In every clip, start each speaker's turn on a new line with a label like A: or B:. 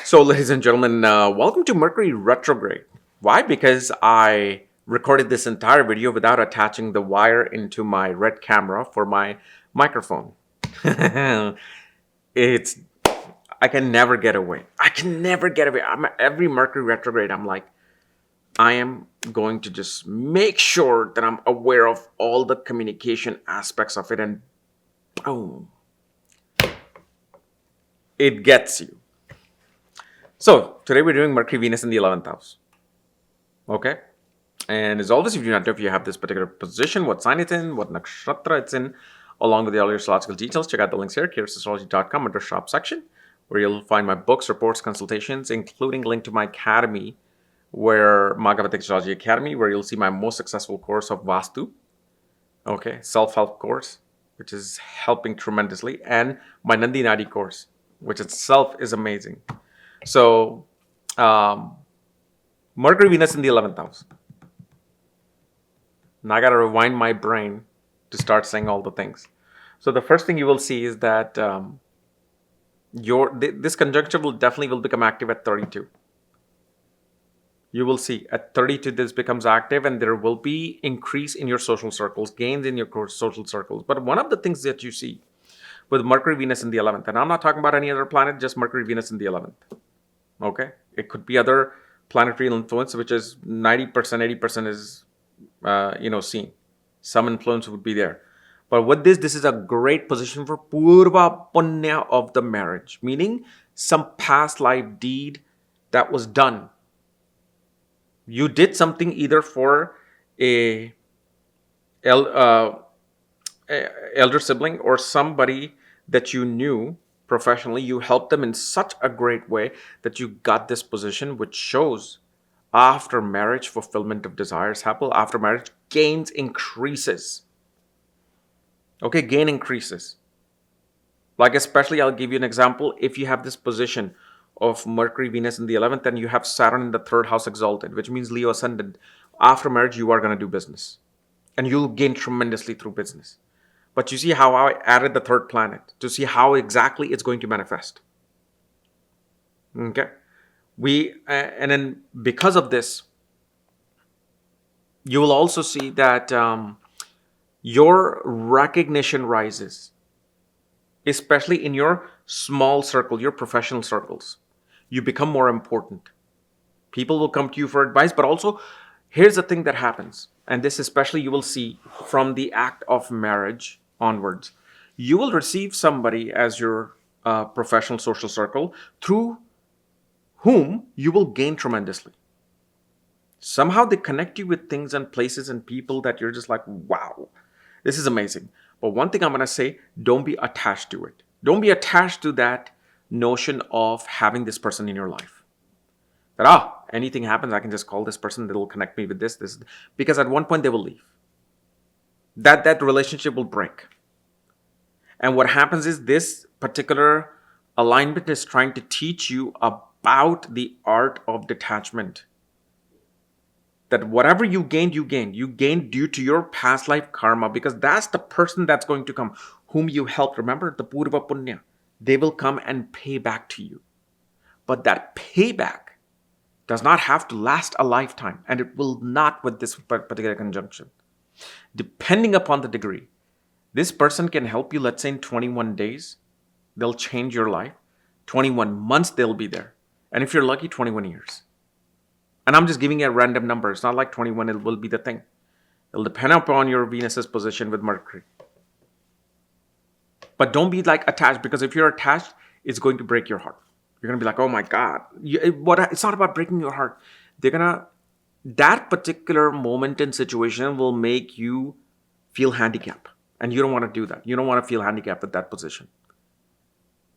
A: So, ladies and gentlemen, welcome to Mercury Retrograde. Why? Because I recorded this entire video without attaching the wire into my red camera for my microphone. it's I can never get away. I can never get away. Every Mercury retrograde, I'm like, I am going to just make sure that I'm aware of all the communication aspects of it, and boom, it gets you. So today we're doing Mercury Venus in the 11th house. Okay. And as always, if you do not know if you have this particular position, what sign it's in, what nakshatra it's in, along with the all your astrological details, check out the links here, KRSchannel.com under shop section, where you'll find my books, reports, consultations, including link to my academy, Vedic Astrology Academy, where you'll see my most successful course of Vastu, okay, self-help course, which is helping tremendously, and my Nandi Nadi course, which itself is amazing. So, Mercury Venus in the 11th house. Now I got to rewind my brain to start saying all the things. So the first thing you will see is that this conjunction will definitely become active at 32. You will see at 32 this becomes active, and there will be increase in your social circles, gains in your social circles. But one of the things that you see with Mercury Venus in the 11th, and I'm not talking about any other planet, just Mercury Venus in the 11th. Okay, it could be other planetary influence, which is 90%, 80% is seen. Some influence would be there. But with this is a great position for Purva Punya of the marriage, meaning some past life deed that was done. You did something either for a elder sibling or somebody that you knew professionally. You helped them in such a great way that you got this position, which shows after marriage, fulfillment of desires happen. After marriage, gains increases. Okay, gain increases. Like especially, I'll give you an example. If you have this position of Mercury, Venus in the 11th, and you have Saturn in the 3rd house exalted, which means Leo ascendant, after marriage, you are going to do business. And you'll gain tremendously through business. But you see how I added the 3rd planet to see how exactly it's going to manifest. Okay. And then because of this, you will also see that your recognition rises, especially in your small circle, your professional circles. You become more important. People will come to you for advice, but also here's the thing that happens, and this especially you will see from the act of marriage onwards. You will receive somebody as your professional social circle through whom you will gain tremendously. Somehow they connect you with things and places and people that you're just like, wow, this is amazing. But one thing I'm going to say, don't be attached to it. Don't be attached to that notion of having this person in your life. That, anything happens, I can just call this person, they'll connect me with this. Because at one point they will leave. That relationship will break. And what happens is this particular alignment is trying to teach you about the art of detachment. That whatever you gained. You gained due to your past life karma, because that's the person that's going to come, whom you helped. Remember, the Purva Punya. They will come and pay back to you. But that payback does not have to last a lifetime, and it will not with this particular conjunction. Depending upon the degree, this person can help you, let's say in 21 days, they'll change your life. 21 months, they'll be there. And if you're lucky, 21 years. And I'm just giving you a random number. It's not like 21, it will be the thing. It'll depend upon your Venus's position with Mercury. But don't be like attached, because if you're attached, it's going to break your heart. You're going to be like, oh my God. It's not about breaking your heart. That particular moment and situation will make you feel handicapped. And you don't want to do that. You don't want to feel handicapped at that position.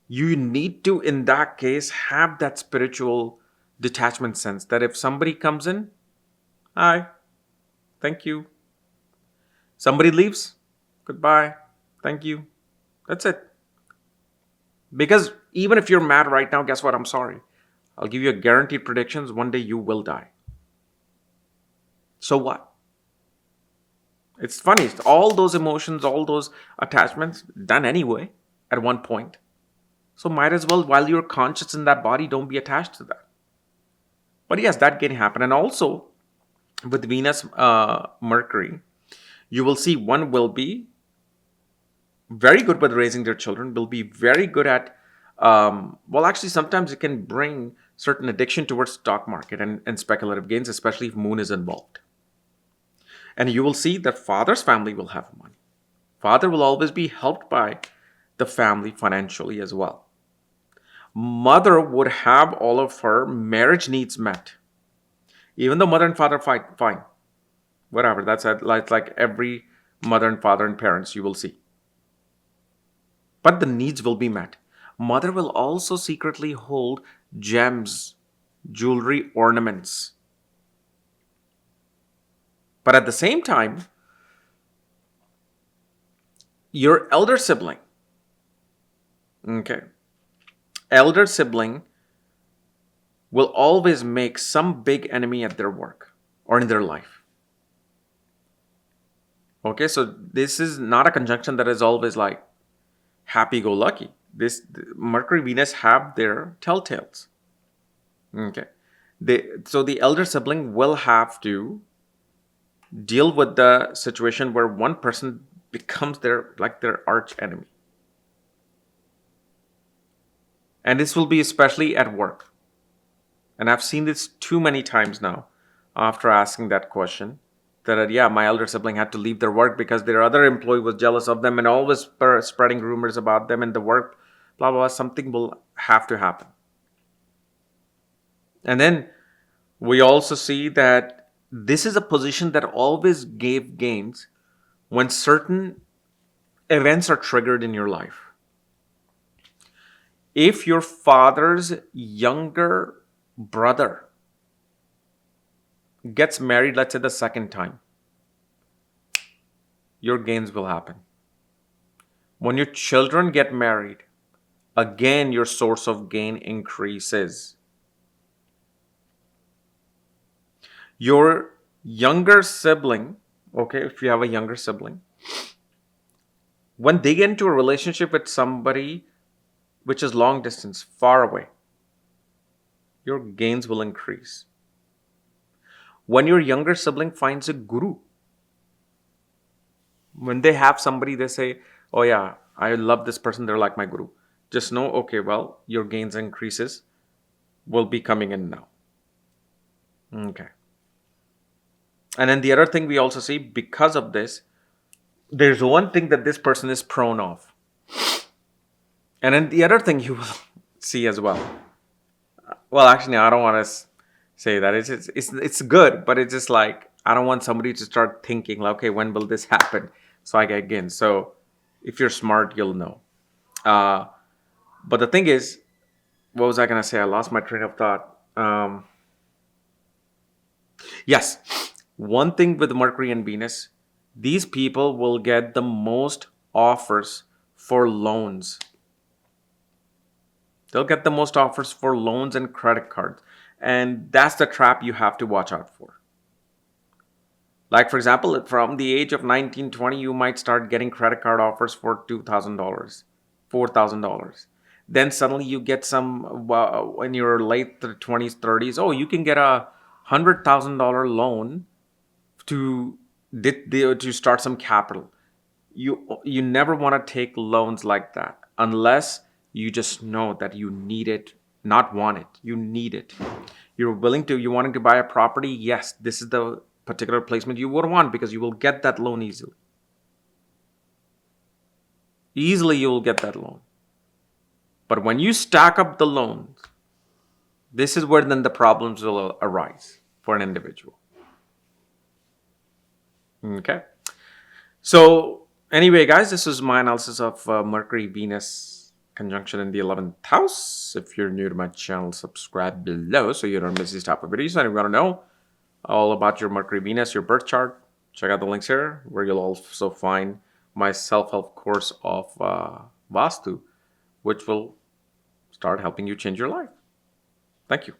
A: You need to, in that case, have that spiritual detachment sense that if somebody comes in, hi, thank you. Somebody leaves, goodbye, thank you. That's it. Because even if you're mad right now, guess what? I'm sorry. I'll give you a guaranteed predictions. One day you will die. So what? It's funny. It's all those emotions, all those attachments done anyway at one point. So might as well, while you're conscious in that body, don't be attached to that. But yes, that can happen. And also with Venus, Mercury, you will see one will be very good with raising their children, will be very good at, well, actually, sometimes it can bring certain addiction towards stock market and speculative gains, especially if moon is involved. And you will see that father's family will have money. Father will always be helped by the family financially as well. Mother would have all of her marriage needs met. Even though mother and father fight, fine. Whatever. That's like every mother and father and parents you will see. But the needs will be met. Mother will also secretly hold gems, jewelry, ornaments. But at the same time, your elder sibling, okay, elder sibling will always make some big enemy at their work or in their life. Okay, so this is not a conjunction that is always like happy-go-lucky. This Mercury, Venus have their telltales. Okay, so the elder sibling will have to deal with the situation where one person becomes their arch enemy. And this will be especially at work. And I've seen this too many times now after asking that question. That, yeah, my elder sibling had to leave their work because their other employee was jealous of them and always spreading rumors about them in the work, blah, blah, blah. Something will have to happen. And then we also see that this is a position that always gave gains when certain events are triggered in your life. If your father's younger brother gets married, let's say the second time, your gains will happen. When your children get married, again, your source of gain increases. Your younger sibling, okay, if you have a younger sibling, when they get into a relationship with somebody which is long distance, far away, your gains will increase. When your younger sibling finds a guru, when they have somebody, they say, oh yeah, I love this person, they're like my guru. Just know, okay, well, your gains increases will be coming in now. Okay. And then the other thing we also see, because of this, there's one thing that this person is prone of. And then the other thing you will see as well. Well, actually, I don't want to say that. It's good, but it's just like, I don't want somebody to start thinking, like, okay, when will this happen? So I get gains. So if you're smart, you'll know. But the thing is, what was I going to say? I lost my train of thought. Yes, one thing with Mercury and Venus, these people will get the most offers for loans. They'll get the most offers for loans and credit cards. And that's the trap you have to watch out for. Like, for example, from the age of 19, 20, you might start getting credit card offers for $2,000, $4,000. Then suddenly you get some, in your late 20s, 30s, oh, you can get a $100,000 loan to start some capital. You never want to take loans like that unless you just know that you need it, not want it. You need it. You wanting to buy a property? Yes, this is the particular placement you would want because you will get that loan easily. Easily you will get that loan. But when you stack up the loans, this is where then the problems will arise for an individual. Okay. So anyway, guys, this is my analysis of Mercury Venus conjunction in the 11th house. If you're new to my channel, subscribe below so you don't miss these type of videos. And if you want to know all about your Mercury Venus, your birth chart, check out the links here where you'll also find my self-help course of Vastu, which will start helping you change your life. Thank you.